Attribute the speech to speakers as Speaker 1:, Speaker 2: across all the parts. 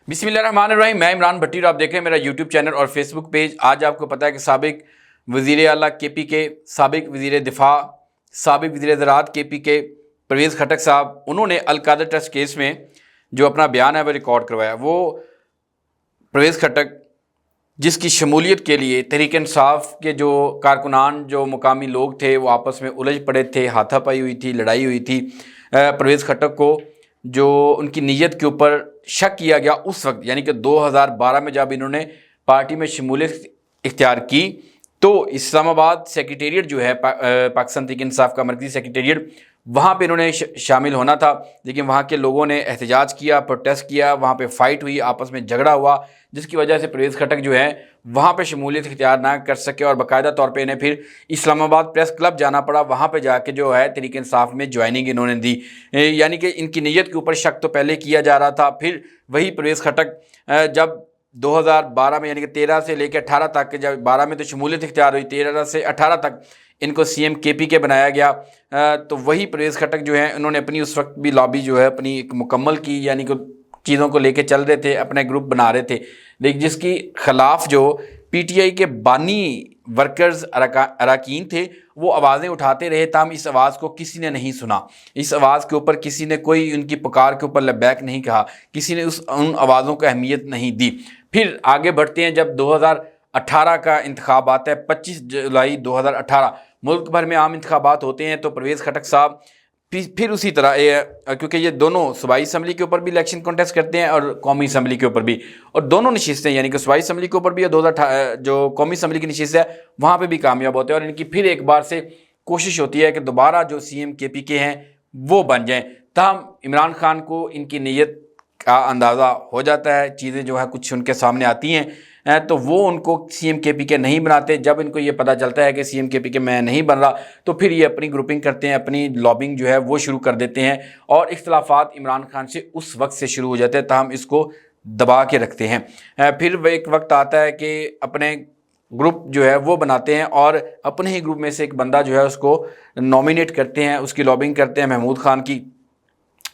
Speaker 1: बिस्मिल्लाहिर्रहमानिर्रहीम। मैं इमरान भट्टी और आप देख रहे हैं मेरा यूट्यूब चैनल और फेसबुक पेज। आज आपको पता है कि साबिक वज़ीर आला KP के, साबिक वज़ीर दिफा, साबिक वज़ीर ज़राअत KP के परवेज़ खटक साहब, उन्होंने अलकादर ट्रस्ट केस में जो अपना बयान है वो रिकॉर्ड करवाया। वो परवेज़ खटक जिसकी शमूलियत के लिए तहरीक इंसाफ के जो कारकुनान, जो मुकामी लोग थे, वो आपस में उलझ पड़े थे, हाथापाई हुई थी, लड़ाई हुई थी। परवेज़ खटक को जो उनकी नीयत के ऊपर शक किया गया उस वक्त, यानी कि 2012 में जब इन्होंने पार्टी में शमूलियत इख्तियार की, तो इस्लामाबाद सेक्रेटेरिएट जो है पाकिस्तान तहरीक इंसाफ का मरकज़ी सेक्रेटेरिएट, वहाँ पे इन्होंने शामिल होना था। लेकिन वहाँ के लोगों ने एहतजाज किया, प्रोटेस्ट किया, वहाँ पे फ़ाइट हुई, आपस में झगड़ा हुआ, जिसकी वजह से परवेज़ खटक जो है वहाँ पे शमूलियत इख्तियार ना कर सके और बाकायदा तौर पे इन्हें फिर इस्लामाबाद प्रेस क्लब जाना पड़ा। वहाँ पे जाके जो है तहरीक इंसाफ में ज्वाइनिंग इन्होंने दी। यानी कि इनकी नीयत के ऊपर शक तो पहले किया जा रहा था। फिर वही परवेज़ खटक जब 2012 में, यानी कि 13 से लेकर 18 तक, जब 12 में तो शमूलियत इख्तियार हुई, 13 से 18 तक इनको CM KP के बनाया गया, तो वही परवेज़ खटक जो है उन्होंने अपनी उस वक्त भी लॉबी जो है अपनी एक मुकम्मल की, यानी कि चीज़ों को लेके चल रहे थे, अपने ग्रुप बना रहे थे, लेकिन जिसकी ख़िलाफ़ जो PTI के बानी वर्कर्स अरकान थे वो आवाज़ें उठाते रहे, ताम इस आवाज़ को किसी ने नहीं सुना। इस आवाज़ के ऊपर किसी ने कोई उनकी पुकार के ऊपर लबैक नहीं कहा, किसी ने उन आवाज़ों को अहमियत नहीं दी। फिर आगे बढ़ते हैं, जब 2018 का इंतखाब आता है, 25 जुलाई 2018 मुल्क भर में आम इंतखाबात होते हैं, तो परवेज़ खटक साहब फिर उसी तरह क्योंकि ये दोनों सूबाई असम्बली के ऊपर भी इलेक्शन कॉन्टेस्ट करते हैं और कौमी असम्बली के ऊपर भी, और दोनों नशिस्तें, यानी कि सूबाई असम्बली के ऊपर भी, 2018 जो कौमी असम्बली की नशिस्त है वहाँ पे भी कामयाब होते हैं, और इनकी फिर एक बार से कोशिश होती है कि दोबारा जो CM KP के हैं वो बन जाएँ। ताहम इमरान खान को इनकी नीयत का अंदाज़ा हो जाता है, चीज़ें जो है कुछ उनके सामने आती हैं, तो वो उनको CM KP के नहीं बनाते। जब इनको ये पता चलता है कि CM KP के मैं नहीं बन रहा, तो फिर ये अपनी ग्रुपिंग करते हैं, अपनी लॉबिंग जो है वो शुरू कर देते हैं, और इख्तिलाफात इमरान खान से उस वक्त से शुरू हो जाते हैं, ताहम इसको दबा के रखते हैं। फिर वह एक वक्त आता है कि अपने ग्रुप जो है वो बनाते हैं, और अपने ही ग्रुप में से एक बंदा जो है उसको नॉमिनेट करते हैं, उसकी लॉबिंग करते हैं महमूद खान की,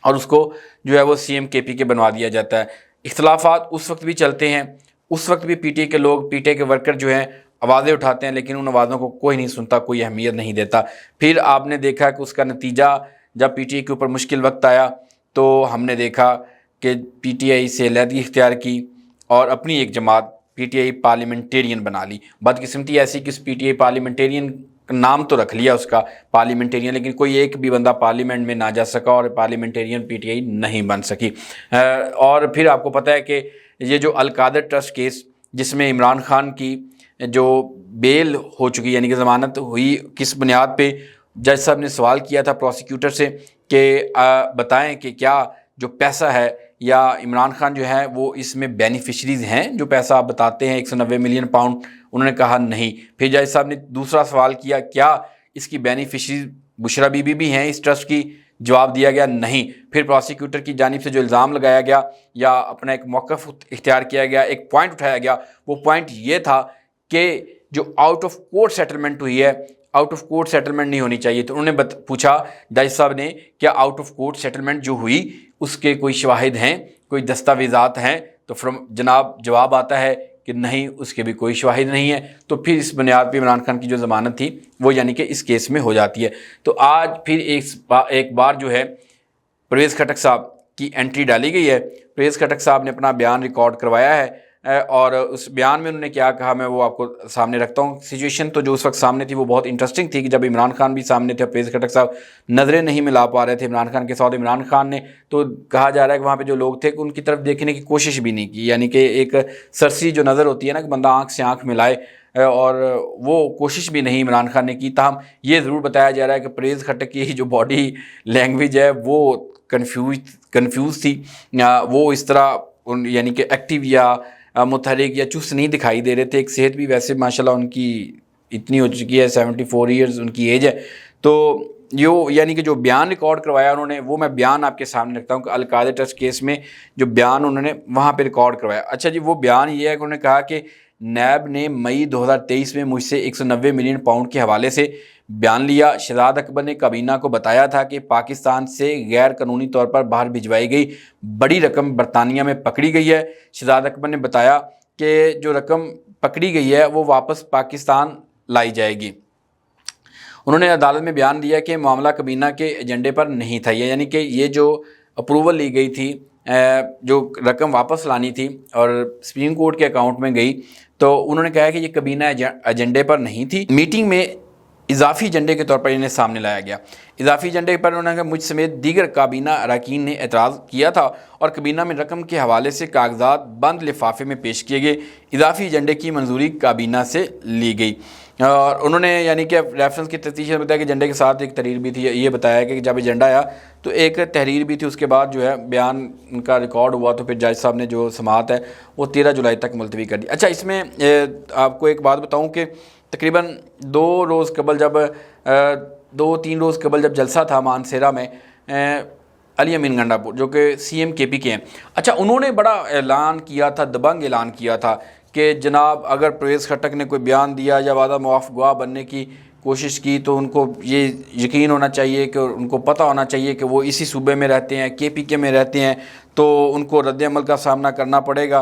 Speaker 1: और उसको जो है वो CM KP के बनवा दिया जाता है। इख्तिलाफात उस वक्त भी चलते हैं, उस वक्त भी PTI के लोग, PTI के वर्कर जो हैं आवाज़ें उठाते हैं, लेकिन उन आवाज़ों को कोई नहीं सुनता, कोई अहमियत नहीं देता। फिर आपने देखा कि उसका नतीजा, जब PTI के ऊपर मुश्किल वक्त आया, तो हमने देखा कि PTI से अलहदगी इख्तियार की और अपनी एक जमात PTI पार्लियामेंटेरियन बना ली। बदकिस्मती ऐसी कि उस PTI पार्लियामेंटेरियन नाम तो रख लिया उसका पार्लियामेंटेरियन, लेकिन कोई एक भी बंदा पार्लियामेंट में ना जा सका और पार्लियामेंटेरियन PTI नहीं बन सकी। और फिर आपको पता है कि ये जो अलकादर ट्रस्ट केस, जिसमें इमरान खान की जो बेल हो चुकी, यानी कि ज़मानत हुई, किस बुनियाद पे, जज साहब ने सवाल किया था प्रोसिक्यूटर से कि बताएं कि क्या जो पैसा है, या इमरान खान जो है वो इसमें बेनिफिशरीज़ हैं, जो पैसा आप बताते हैं 190 मिलियन पाउंड, उन्होंने कहा नहीं। फिर जज साहब ने दूसरा सवाल किया, क्या इसकी बेनिफिशरीज बुशरा बीबी भी हैं इस ट्रस्ट की? जवाब दिया गया नहीं। फिर प्रोसिक्यूटर की जानिब से जो इल्ज़ाम लगाया गया या अपना एक मौक़िफ़ इख्तियार किया गया, एक पॉइंट उठाया गया, वो पॉइंट ये था कि जो आउट ऑफ कोर्ट सेटलमेंट हुई है, आउट ऑफ कोर्ट सेटलमेंट नहीं होनी चाहिए। तो उन्होंने पूछा जज साहब ने, क्या आउट ऑफ कोर्ट सेटलमेंट जो हुई उसके कोई शवाहिद हैं, कोई दस्तावेज़ात हैं? तो जनाब जवाब आता है कि नहीं, उसके भी कोई शवाहिद नहीं है। तो फिर इस बुनियाद पर इमरान खान की जो ज़मानत थी वो यानी कि इस केस में हो जाती है। तो आज फिर एक बार जो है परवेज़ खटक साहब की एंट्री डाली गई है। परवेज़ खटक साहब ने अपना बयान रिकॉर्ड करवाया है, और उस बयान में उन्होंने क्या कहा मैं वो आपको सामने रखता हूँ। सिचुएशन तो जो उस वक्त सामने थी वो बहुत इंटरेस्टिंग थी कि जब इमरान खान भी सामने थे, परवेज़ खटक साहब नज़रें नहीं मिला पा रहे थे इमरान खान के साथ। इमरान खान ने, तो कहा जा रहा है कि वहाँ पे जो लोग थे उनकी तरफ देखने की कोशिश भी नहीं की, यानी कि एक सरसी जो नज़र होती है ना कि बंदा आँख से आँख मिलाए, और वो कोशिश भी नहीं इमरान खान ने की। ताहम ये ज़रूर बताया जा रहा है कि परवेज़ खटक की जो बॉडी लैंग्वेज है वो कन्फ्यूज़ थी, वो इस तरह यानी कि एक्टिव या मुतहरिक या चुस्त नहीं दिखाई दे रहे थे। एक सेहत भी वैसे माशाल्लाह उनकी इतनी हो चुकी है, 74 ईयर्स उनकी एज है। तो यो यानी कि जो बयान रिकॉर्ड करवाया उन्होंने, वो मैं बयान आपके सामने रखता हूँ कि अलकादर ट्रस्ट केस में जो बयान उन्होंने वहाँ पे रिकॉर्ड करवाया। अच्छा जी, वो बयान ये है कि उन्होंने कहा कि नैब ने मई 2023 में मुझसे 190 मिलियन पाउंड के हवाले से बयान लिया। शहजाद अकबर ने काबीना को बताया था कि पाकिस्तान से गैर कानूनी तौर पर बाहर भिजवाई गई बड़ी रकम बरतानिया में पकड़ी गई है। शहजाद अकबर ने बताया कि जो रकम पकड़ी गई है वो वापस पाकिस्तान लाई जाएगी। उन्होंने अदालत में बयान दिया कि मामला काबीना के एजेंडे पर नहीं था, यानी कि ये जो अप्रूवल ली गई थी, जो रकम वापस लानी थी और सुप्रीम कोर्ट के अकाउंट में गई, तो उन्होंने कहा कि ये काबीना एजेंडे पर नहीं थी। मीटिंग में इजाफी एजेंडे के तौर पर इन्हें सामने लाया गया। इजाफी एजेंडे पर उन्होंने कहा मुझ समेत दीगर काबीना अरकान ने एतराज़ किया था और काबीना में रकम के हवाले से कागजात बंद लिफाफे में पेश किए गए। इजाफी एजेंडे की मंजूरी काबीना से ली गई और उन्होंने यानी कि रेफरेंस की तफ्तीश में बताया कि एजेंडे के साथ एक तहरीर भी थी। ये बताया कि जब एजेंडा आया तो एक तहरीर भी थी, उसके बाद जो है बयान उनका रिकॉर्ड हुआ तो फिर जज साहब ने जो समाअत है वो 13 जुलाई तक मुलतवी कर दी। अच्छा, इसमें आपको एक बात बताऊँ कि तकरीबन 2 रोज़ कबल जब 2-3 रोज़ कबल जब जलसा था मानसेरा में, अली अमीन गंडापुर जो कि CM KP के हैं, अच्छा उन्होंने बड़ा ऐलान किया था, दबंग ऐलान किया था कि जनाब अगर परवेज़ खट्टक ने कोई बयान दिया या वादा मुआफ़ गवाह बनने की कोशिश की तो उनको ये यकीन होना चाहिए कि उनको पता होना चाहिए कि वो इसी सूबे में रहते हैं, KPK में रहते हैं, तो उनको रद्द-ए-अमल का सामना करना पड़ेगा।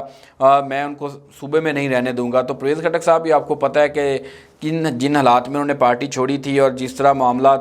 Speaker 1: मैं उनको सूबे में नहीं रहने दूंगा। तो परवेज़ खट्टक साहब भी आपको पता है कि जिन हालात में उन्होंने पार्टी छोड़ी थी और जिस तरह मामला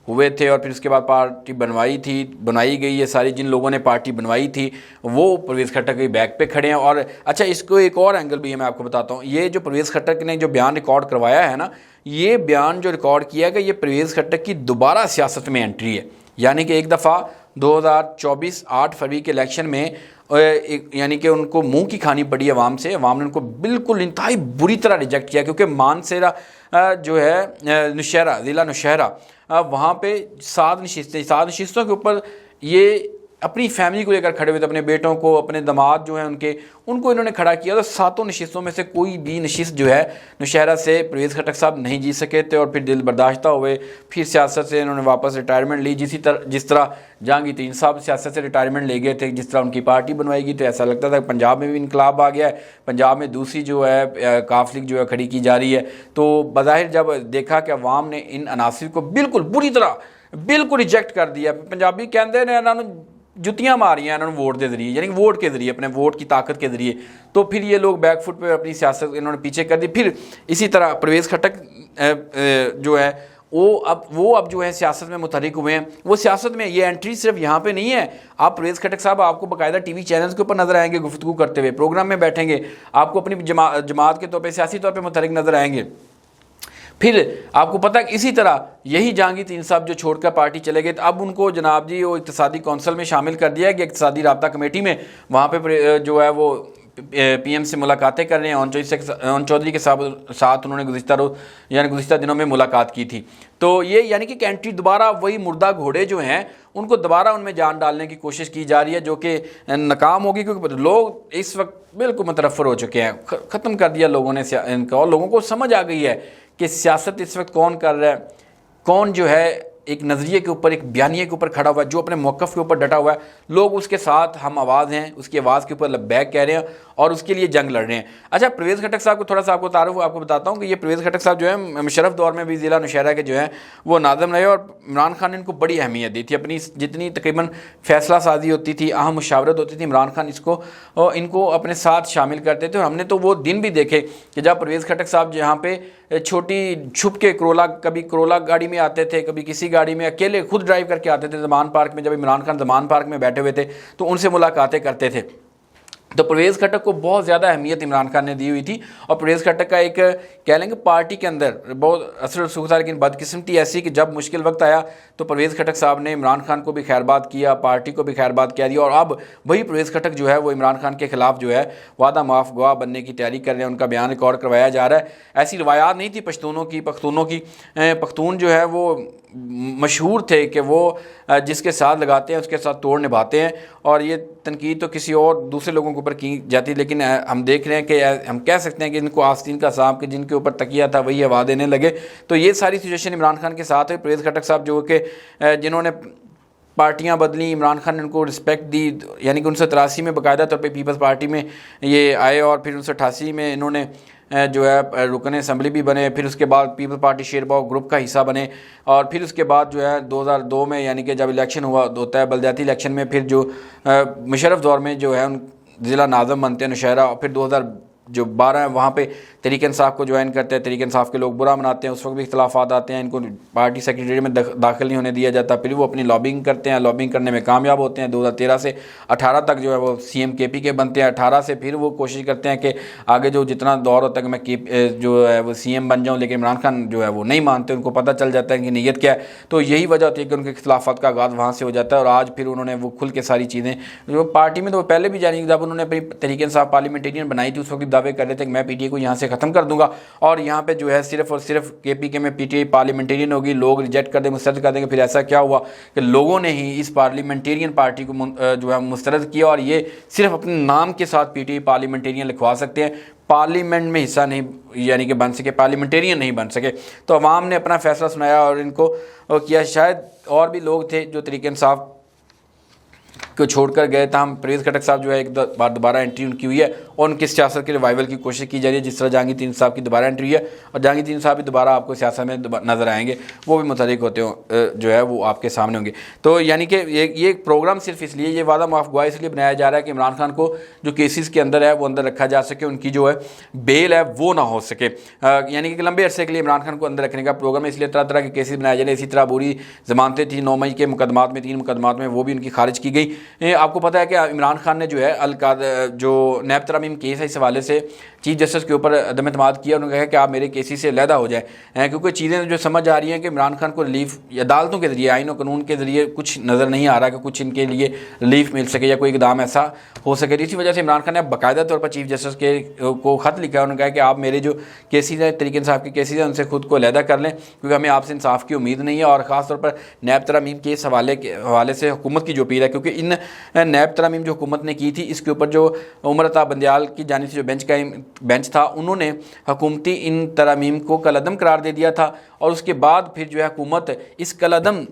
Speaker 1: हुए थे और फिर उसके बाद पार्टी बनाई गई है, सारी जिन लोगों ने पार्टी बनवाई थी वो परवेज़ खट्टक के बैक पे खड़े हैं। और अच्छा, इसको एक और एंगल भी मैं आपको बताता हूँ। ये जो परवेज़ खट्टक ने जो बयान रिकॉर्ड करवाया है ना, ये बयान जो रिकॉर्ड किया गया, ये परवेज़ खट्टक की दोबारा सियासत में एंट्री है। यानी कि एक दफ़ा 2024 8 फरवरी के इलेक्शन में यानी कि उनको मुंह की खानी पड़ी अवाम से। अवाम ने उनको बिल्कुल इंतहाई बुरी तरह रिजेक्ट किया, क्योंकि मानसेरा जो है नौशहरा, ज़िला नौशहरा, वहाँ पे 7 नशिस्तों के ऊपर ये अपनी फैमिली को लेकर खड़े हुए थे, अपने बेटों को, अपने दामाद जो हैं उनको इन्होंने खड़ा किया। तो 7 नशिस्तों में से कोई भी नशिस्त जो है नौशहरा से परवेज़ खट्टक साहब नहीं जीत सके थे और फिर दिल बर्दाश्ता हुए फिर सियासत से इन्होंने वापस रिटायरमेंट ली। जिस तरह जहांगीर साहब सियासत से रिटायरमेंट ले गए थे, जिस तरह उनकी पार्टी बनवाएगी, तो ऐसा लगता था पंजाब में भी इनकलाब आ गया है, पंजाब में दूसरी जो है काफ लीग जो है खड़ी की जा रही है। तो बज़ाहिर जब देखा कि अवाम ने इन अनासिर को बिल्कुल बुरी तरह बिल्कुल रिजेक्ट कर दिया, पंजाबी कहते हैं इन्होंने जुतियाँ मारियाँ इन्होंने वोट के ज़रिए, यानी वोट के ज़रिए, अपने वोट की ताकत के ज़रिए, तो फिर ये लोग बैकफुट पे अपनी सियासत इन्होंने पीछे कर दी। फिर इसी तरह परवेज़ खट्टक जो है वो अब जो है सियासत में मुतहरिक हुए हैं। वो सियासत में ये एंट्री सिर्फ यहाँ पे नहीं है, आप परवेज़ खट्टक साहब आपको बाकायदा TV चैनल्स के ऊपर नज़र आएंगे गुफ्तगू करते हुए, प्रोग्राम में बैठेंगे, आपको अपनी जमात के तौर पर सियासी तौर पर मुतहरिक नज़र आएंगे। फिर आपको पता है कि इसी तरह यही जहांगीर साहब जो छोड़कर पार्टी चले गए, तो अब उनको जनाब जी वो इक़्तिसादी कौंसिल में शामिल कर दिया गया, इक़्तिसादी राब्ता कमेटी में। वहाँ पे जो है वो PM से मुलाकातें कर रहे हैं। ओन चौधरी के साथ उन्होंने गुज़िश्ता दिनों में मुलाकात की थी। तो ये यानी कि एंट्री दोबारा वही मुर्दा घोड़े जो हैं उनको दोबारा उनमें जान डालने की कोशिश की जा रही है, जो कि नाकाम होगी, क्योंकि लोग इस वक्त बिल्कुल मुतरफ़र हो चुके हैं। ख़त्म कर दिया लोगों ने इनका, और लोगों को समझ आ गई है कि सियासत इस वक्त कौन कर रहा है, कौन जो है एक नज़रिए के ऊपर, एक बयानिए के ऊपर खड़ा हुआ है, जो अपने मौक़िफ़ के ऊपर डटा हुआ है। लोग उसके साथ हम आवाज़ हैं, उसकी आवाज़ के ऊपर लब्बैक कह रहे हैं और उसके लिए जंग लड़ रहे हैं। अच्छा, परवेज़ खट्टक साहब को थोड़ा सा आपको तारुफ आपको बताता हूँ कि ये परवेज़ खट्टक साहब जो है मुशर्रफ दौर में भी ज़िला नौशहरा के जो है वो नाज़िम रहे और इमरान खान ने इनको बड़ी अहमियत दी थी। अपनी जितनी तकरीबन फ़ैसला साजी होती थी, अहम मुशावरत होती थी, इमरान खान इनको अपने साथ शामिल करते थे। और हमने तो वो दिन भी देखे कि जब परवेज़ खट्टक साहब यहाँ पे छोटी छुप के कभी करोला गाड़ी में आते थे, कभी किसी गाड़ी में अकेले खुद ड्राइव करके आते थे ज़मान पार्क में, जब इमरान खान ज़मान पार्क में बैठे हुए थे तो उनसे मुलाकातें करते थे। तो परवेज़ खट्टक को बहुत ज़्यादा अहमियत इमरान खान ने दी हुई थी। और परवेज़ खट्टक का एक कह लेंगे पार्टी के अंदर बहुत असर रसूख था, लेकिन बदकिस्मती ऐसी कि जब मुश्किल वक्त आया तो परवेज़ खट्टक साहब ने इमरान खान को भी खैरबाद किया, पार्टी को भी खैरबाद किया दिया। और अब वही परवेज़ खट्टक जो है वो इमरान खान के खिलाफ जो है वादा माफ़ गवाह बनने की तैयारी कर रहे हैं, उनका बयान रिकॉर्ड करवाया जा रहा है। ऐसी रवायात नहीं थी पख्तूनों की। पख्तून जो है वो मशहूर थे कि वो जिसके साथ लगाते हैं उसके साथ तोड़ निभाते हैं, और ये तनकीद तो किसी और दूसरे लोगों के ऊपर की जाती, लेकिन हम देख रहे हैं कि हम कह सकते हैं कि इनको आस्तीन का सांप के जिनके ऊपर तकिया था वही हवा देने लगे। तो ये सारी सिचुएशन इमरान खान के साथ है। परवेज़ खट्टक साहब जो कि जिन्होंने पार्टियां बदली, इमरान खान ने उनको रिस्पेक्ट दी, यानी कि 1983 में बाकायदा तौर पे पीपल्स पार्टी में ये आए और फिर 1988 में इन्होंने जो है रुकन असम्बली भी बने, फिर उसके बाद पीपल पार्टी शेरबाग ग्रुप का हिस्सा बने, और फिर उसके बाद जो है 2002 में यानी कि जब इलेक्शन होता है बलदियाती इलेक्शन में, फिर जो मुशर्रफ दौर में जो है उन ज़िला नाज़म बनते हैं नौशहरा, और फिर 2012 है वहाँ पे तहरीक इंसाफ को ज्वाइन करते हैं। तहरीक इंसाफ के लोग बुरा मनाते हैं, उस वक्त भी इख्तलाफात आते हैं, इनको पार्टी सेक्रेटरी में दाखिल नहीं होने दिया जाता। फिर वो अपनी लॉबिंग करते हैं, लॉबिंग करने में कामयाब होते हैं। 2013 से 18 तक जो है वो CM KP के बनते हैं। 18 से फिर वो कोशिश करते हैं कि आगे जो जितना दौर होता है कि मैं जो है वो CM बन जाऊँ, लेकिन इमरान खान जो है वो नहीं मानते, उनको पता चल जाता है कि नीयत क्या है। तो यही वजह होती है कि उनके इख्तलाफात का आगाज़ वहाँ से हो जाता है। और आज फिर उन्होंने वो खुल के सारी चीज़ें जो पार्टी में, तो वो पहले भी जानी, जब उन्होंने अपनी तहरीक इंसाफ पार्लियामेंटेरियन बनाई थी उस वक्त दावे कर रहे थे कि मैं PTI को यहाँ से ख़त्म कर दूंगा, और यहाँ पे जो है सिर्फ और सिर्फ KPK में PTI पार्लियामेंटेरियन होगी, लोग रिजेक्ट कर देंगे, मुस्तरद कर देंगे। फिर ऐसा क्या हुआ कि लोगों ने ही इस पार्लियामेंटेरियन पार्टी को जो है मुस्तरद किया, और ये सिर्फ अपने नाम के साथ PTI पार्लियामेंटेरियन लिखवा सकते हैं, पार्लियामेंट में हिस्सा नहीं यानी कि बन सके, पार्लियामेंटेरियन नहीं बन सके। तो अवाम ने अपना फैसला सुनाया और इनको किया। शायद और भी लोग थे जो तहरीक इंसाफ को छोड़कर गए, तमाम परवेज़ खटक साहब जो है एक बार दोबारा एंट्री उनकी हुई है, और उनकी सियासत के रिवाइवल की कोशिश की जा रही है, जिस तरह जहांगीर साहब की दोबारा एंट्री हुई है। और जहांगीर साहब भी दोबारा आपको सियासत में नज़र आएंगे, वो भी मुतहरिक होते हो जो है वो आपके सामने होंगे। तो यानी कि ये प्रोग्राम सिर्फ इसलिए, ये वादा माफ गुआ इसलिए बनाया जा रहा है कि इमरान खान को जो केसेस के अंदर है वो अंदर रखा जा सके, उनकी जो है बेल है वो ना हो सके। यानी कि लंबे अरसे के लिए इमरान खान को अंदर रखने का प्रोग्राम, इसलिए तरह तरह के केसेस बनाए जा रहे हैं। इसी तरह बुरी जमानतें थी 9 मई के मुकदमात में, 3 मुकदमात में, वो भी उनकी खारिज की गई। आपको पता है कि इमरान खान ने जो है जो नैब तरमीम केस है, इस हवाले से चीफ जस्टिस के ऊपर अदम एतमाद किया। उन्होंने कहा कि आप मेरे केसी से अलहदा हो जाए, क्योंकि चीज़ें जो समझ आ रही हैं कि इमरान खान को रिलीफ अदालतों के ज़रिए, आइन और कानून के ज़रिए कुछ नज़र नहीं आ रहा कि कुछ इनके लिए रिलीफ मिल सके या कोई इकदाम ऐसा हो सके। इसी वजह से इमरान खान ने बाकायदा तौर पर चीफ जस्टिस को ख़त लिखा है। उन्होंने कहा कि आप मेरे जो केसेस हैं, तहरीक इंसाफ के केसेस हैं, उनसे खुद को अलहदा कर लें, क्योंकि हमें आपसे इंसाफ की उम्मीद नहीं है। और ख़ास तौर पर नैब तरमीम के इस हवाले से हुकूमत की जो अपील है, क्योंकि इन नैब तरमीम जो हुकूमत ने की थी, इसके ऊपर जो उमर अता बंदियाल की जानिब से जो बेंच था, उन्होंने हुकूमती इन तरमीम को कलअदम करार दे दिया था। और उसके बाद फिर जो है हुकूमत इस कलअदम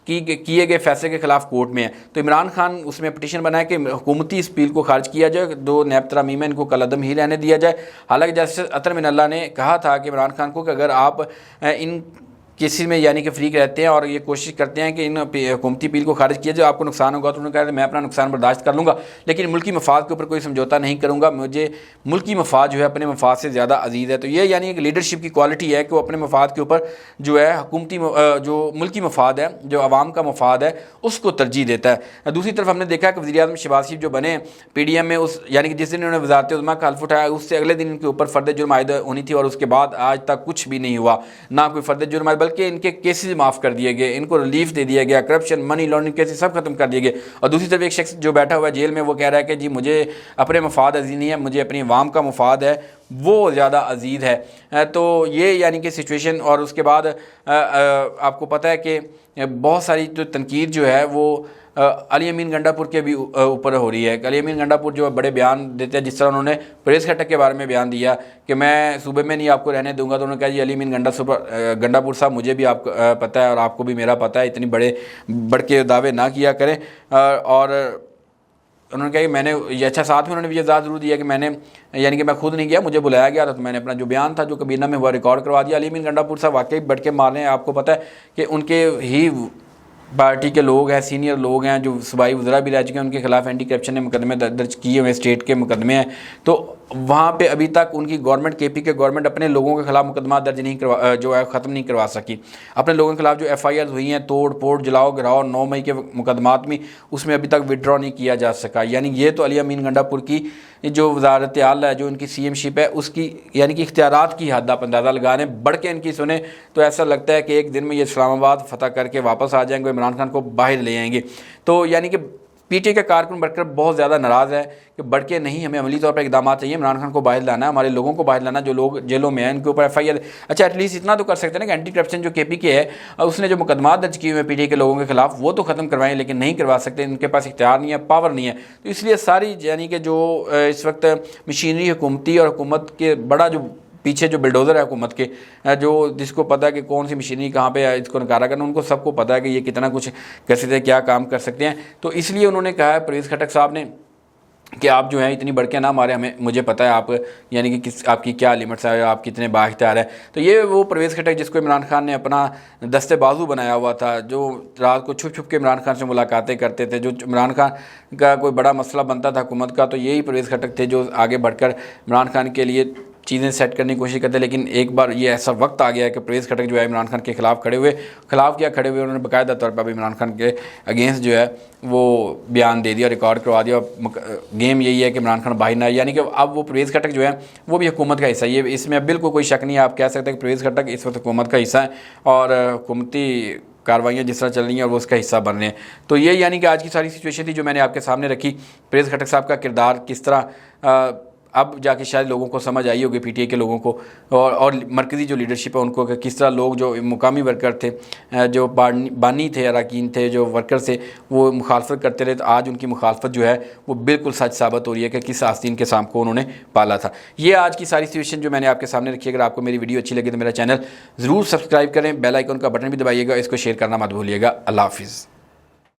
Speaker 1: किए गए फैसले के खिलाफ कोर्ट में है। तो इमरान खान उसमें पिटीशन बनाया कि हुकूमती इस बिल को खारिज किया जाए, 2 नैब तरमीम इनको कलअदम ही रहने दिया जाए। हालांकि जस्टिस अतर मिनल्ला ने कहा था कि इमरान खान को कि अगर आप इन केसेस में यानी कि फ्रीक रहते हैं और ये कोशिश करते हैं कि इन हुकूमती बिल को खारिज किया जाए, आपको नुकसान होगा, तो उन्होंने कहा मैं अपना नुकसान बर्दाश्त कर लूँगा, लेकिन मुल्की मफाद के ऊपर कोई समझौता नहीं करूँगा। मुझे मुल्की मफाद जो है अपने मफाद से ज़्यादा अजीज़ है। तो ये यानी एक लीडरशिप की क्वालिटी है कि वो अपने मफाद के ऊपर जो है हुकूमती जो मुल्की मफाद है, जो आवाम का मफाद है, उसको तरजीह देता है। दूसरी तरफ हमने देखा कि वज़ीर-ए-आज़म शहबाज शरीफ जो बने PDM में, उस यानी कि जिस दिन उन्होंने वज़ारत उज़्मा का हल्फ उठाया, उससे अगले दिन इनके ऊपर फ़र्द जुर्म आयद होनी थी, और उसके बाद आज तक कुछ भी नहीं हुआ, ना कोई फ़र्द जुर्म आयद, बल्कि इनके केसेस माफ़ कर दिए गए, इनको रिलीफ दे दिया गया, करप्शन, मनी लॉन्ड्रिंग केसेस सब खत्म कर दिए गए। और दूसरी तरफ एक शख्स जो बैठा हुआ है जेल में, वो कह रहा है कि जी मुझे अपने मफाद अजीज़ नहीं है, मुझे अपनी अवाम का मफाद है वो ज़्यादा अजीज़ है। तो ये यानी कि सिचुएशन। और उसके बाद आपको पता है कि बहुत सारी जो तनकीद जो है वो अली अमीन गंडापुर के भी ऊपर हो रही है। अली अमीन गंडापुर जो बड़े बयान देते हैं, जिस तरह उन्होंने परवेज़ खटक के बारे में बयान दिया कि मैं सूबे में नहीं आपको रहने दूंगा, तो उन्होंने कहा जी अली अमीन गंडापुर साहब, मुझे भी आपको पता है और आपको भी मेरा पता है, इतनी बढ़ के दावे ना किया करें। और उन्होंने कहा कि मैंने ये अच्छा, साथ में उन्होंने भी ये इजाज़त ज़रूर दिया कि मैंने यानी कि मैं खुद नहीं गया, मुझे बुलाया गया था, तो मैंने अपना जो बयान था जो कबीना में हुआ रिकॉर्ड करवा दिया। अली अमीन गंडापुर साहब वाकई बढ़ के मार रहे हैं। आपको पता है कि उनके ही पार्टी के लोग हैं, सीनियर लोग हैं जो सूबाई वज़रा भी रह चुके हैं, उनके खिलाफ एंटी करप्शन ने मुकदमे दर्ज किए हुए, स्टेट के मुकदमे हैं। तो वहाँ पे अभी तक उनकी गवर्नमेंट, KP के गवर्नमेंट अपने लोगों के खिलाफ मुकदमा दर्ज नहीं करवा, जो है ख़त्म नहीं करवा सकी। अपने लोगों के खिलाफ जो FIR हुई हैं, तोड़ फोड़, जलाओ गिराओ, 9 मई के मुकदमात में, उसमें अभी तक विड्रॉ नहीं किया जा सका। यानी ये तो अली अमीन गंडापुर की जो वज़ारत आला है, जो उनकी CM शिप है, उसकी यानी कि इख्तियारात की हद आप अंदाज़ा लगाने, बढ़ के इनकी सुने तो ऐसा लगता है कि एक दिन में ये इस्लामाबाद फतह करके वापस आ जाएंगे, इमरान खान को बाहर ले आएंगे। तो यानी कि PTI का कारकुन बढ़कर बहुत ज़्यादा नाराज़ है कि बढ़ के नहीं, हमें अमली तौर पर इकदाम चाहिए, इमरान खान को बाहर लाना है, हमारे लोगों को बाहर लाना, जो लोग जेलों में हैं इनके ऊपर FIR। अच्छा, एटलीस्ट इतना तो कर सकते हैं ना कि एंटी करप्शन जो KP के है, उसने जो मुकदमा दर्ज किए हुए PTI के लोगों के खिलाफ, वो तो ख़त्म करवाएं, लेकिन नहीं करवा सकते, इनके पास इख्तियार नहीं है, पावर नहीं है। तो इसलिए सारी यानी कि जो इस वक्त मशीनरी हुकूमती और हुकूमत के बड़ा जो पीछे जो बिल्डोज़र है हुकूमत के, जो जिसको पता है कि कौन सी मशीनरी कहाँ पे है, इसको नकारा करना, उनको सबको पता है कि ये कितना कुछ कर सकते हैं, क्या काम कर सकते हैं। तो इसलिए उन्होंने कहा है परवेज़ खटक साहब ने कि आप जो है इतनी बढ़ के ना मारे, हमें मुझे पता है आप यानी कि किस आपकी क्या लिमिट्स है, आप कितने बाइख्तियार है। तो ये वो परवेज़ खटक जिसको इमरान खान ने अपना दस्ते बाजू बनाया हुआ था, जो रात को छुप छुप के इमरान खान से मुलाकातें करते थे, जो इमरान खान का कोई बड़ा मसला बनता था हुकूमत का, तो यही परवेज़ खटक थे जो आगे बढ़कर इमरान खान के लिए चीज़ें सेट करने की कोशिश करते। लेकिन एक बार ये ऐसा वक्त आ गया है कि परवेज़ खटक जो है इमरान खान के खिलाफ खड़े हुए, उन्होंने बाकायदा तौर पर इमरान खान के अगेंस्ट जो है वो बयान दे दिया, रिकॉर्ड करवा दिया। गेम यही है कि इमरान खान बाहर ना आए, यानी कि अब वो परवेज़ खटक जो है वो भी हुकूमत का हिस्सा है। ये इसमें बिल्कुल कोई शक नहीं है, आप कह सकते हैं कि परवेज़ खटक इस वक्त हुकूमत का हिस्सा है और हुकूमती कार्रवाइयाँ जिस तरह चल रही हैं और वो उसका हिस्सा बन रहे हैं। तो ये यानी कि आज की सारी सिचुएशन थी जो मैंने आपके सामने रखी। परवेज़ खटक साहब का किरदार किस तरह अब जाके शायद लोगों को समझ आई होगी, पीटीआई के लोगों को और मरकज़ी जो लीडरशिप है उनको, कि किस तरह लोग जो मुकामी वर्कर थे, जो बानी थे, अरकान थे, जो वर्कर थे, वो मुखालफत करते रहे। तो आज उनकी मुखालफत जो है वो बिल्कुल सच साबित हो रही है कि किस आस्तीन के सांप को उन्होंने पाला था। ये आज की सारी सिचुएशन जो मैंने आपके सामने रखी है। अगर आपको मेरी वीडियो अच्छी लगी तो मेरा चैनल ज़रूर सब्सक्राइब करें, बेल आइकन का बटन भी दबाइएगा, इसको शेयर करना मत भूलिएगा। अल्लाह हाफिज़।